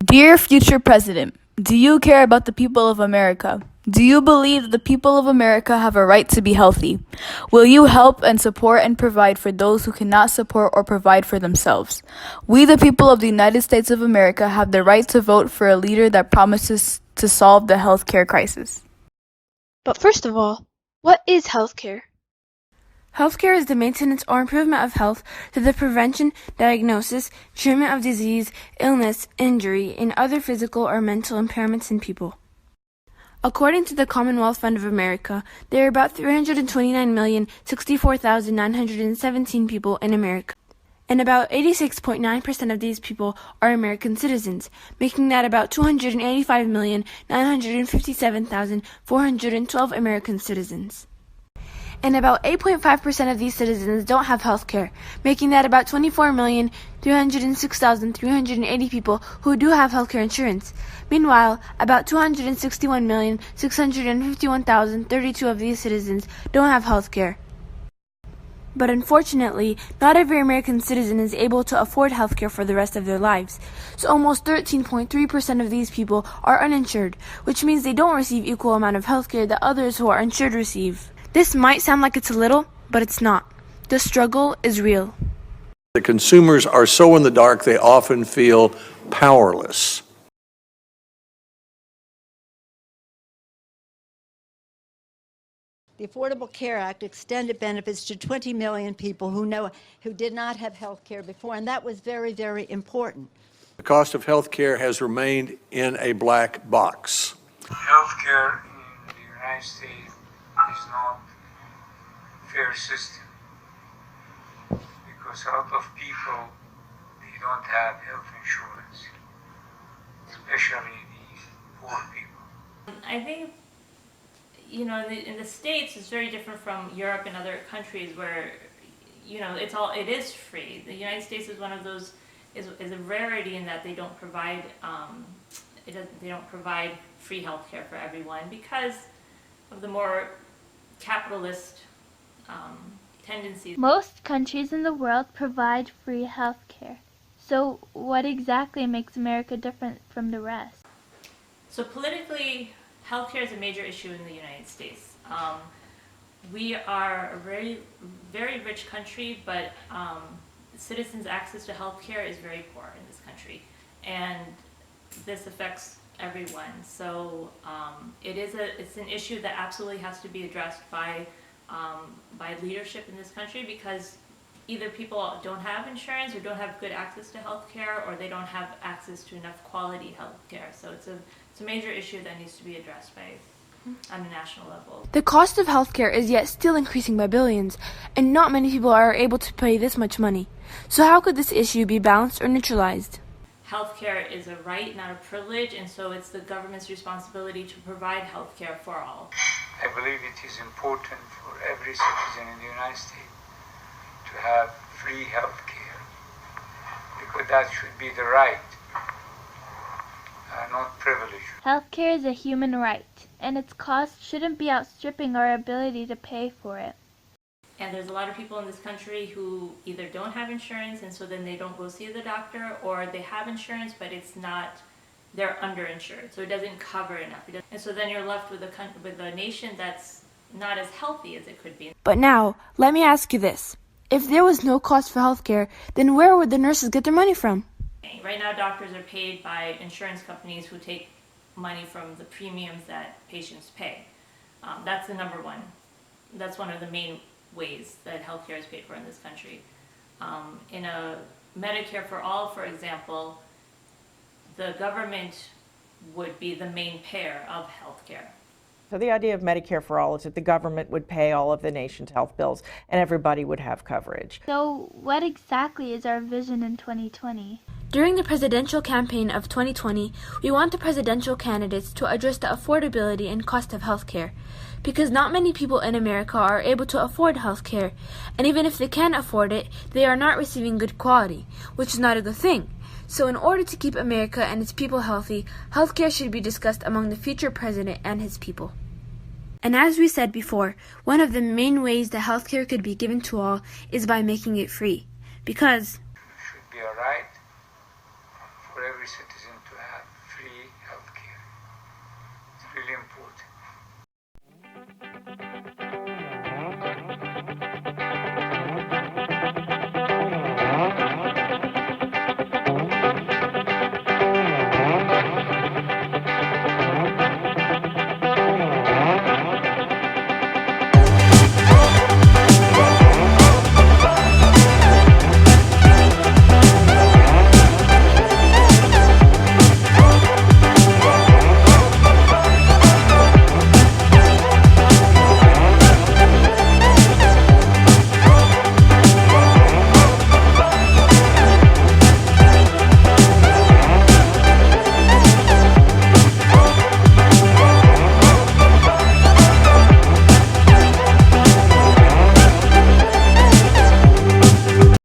Dear future president, do you care about the people of America? Do you believe that the people of America have a right to be healthy? Will you help and support and provide for those who cannot support or provide for themselves? We, the people of the United States of America, have the right to vote for a leader that promises to solve the healthcare crisis. But first of all, what is healthcare? Healthcare is the maintenance or improvement of health through the prevention, diagnosis, treatment of disease, illness, injury, and other physical or mental impairments in people. According to the Commonwealth Fund of America, there are about 329,064,917 people in America, and about 86.9% of these people are American citizens, making that about 285,957,412 American citizens. And about 8.5% of these citizens don't have health care, making that about 24,306,380 people who do have health care insurance. Meanwhile, about 261,651,032 of these citizens don't have health care. But unfortunately, not every American citizen is able to afford health care for the rest of their lives. So almost 13.3% of these people are uninsured, which means they don't receive equal amount of health care that others who are insured receive. This might sound like it's a little, but it's not. The struggle is real. The consumers are so in the dark, they often feel powerless. The Affordable Care Act extended benefits to 20 million people who did not have health care before, and that was very, very important. The cost of health care has remained in a black box. Health care in the United States is not a fair system because a lot of people, they don't have health insurance, especially these poor people. I think, in the States, it's very different from Europe and other countries where, it is free. The United States is one of those, is a rarity in that they don't provide, free healthcare for everyone because of the more capitalist tendencies. Most countries in the world provide free health care. So what exactly makes America different from the rest? So politically, healthcare is a major issue in the United States. We are a very, very rich country, but citizens' access to healthcare is very poor in this country, and this affects everyone. So it's an issue that absolutely has to be addressed by leadership in this country because either people don't have insurance or don't have good access to health care or they don't have access to enough quality health care. So it's a major issue that needs to be addressed on a national level. The cost of healthcare is yet still increasing by billions, and not many people are able to pay this much money. So how could this issue be balanced or neutralized? Healthcare is a right, not a privilege, and so it's the government's responsibility to provide healthcare for all. I believe it is important for every citizen in the United States to have free health care because that should be the right, not privilege. Healthcare is a human right, and its cost shouldn't be outstripping our ability to pay for it. And there's a lot of people in this country who either don't have insurance and so then they don't go see the doctor, or they have insurance but they're underinsured, so it doesn't cover enough. And so then you're left with a nation that's not as healthy as it could be. But now, let me ask you this. If there was no cost for healthcare, then where would the nurses get their money from? Right now, doctors are paid by insurance companies who take money from the premiums that patients pay. That's the number one. That's one of the main ways that healthcare is paid for in this country. In a Medicare for All, for example, the government would be the main payer of healthcare. So the idea of Medicare for All is that the government would pay all of the nation's health bills and everybody would have coverage. So what exactly is our vision in 2020? During the presidential campaign of 2020, we want the presidential candidates to address the affordability and cost of healthcare, because not many people in America are able to afford healthcare, and even if they can afford it, they are not receiving good quality, which is not a good thing. So in order to keep America and its people healthy, healthcare should be discussed among the future president and his people. And as we said before, one of the main ways that healthcare could be given to all is by making it free, because it should be a right for every citizen to have free health care. It's really important.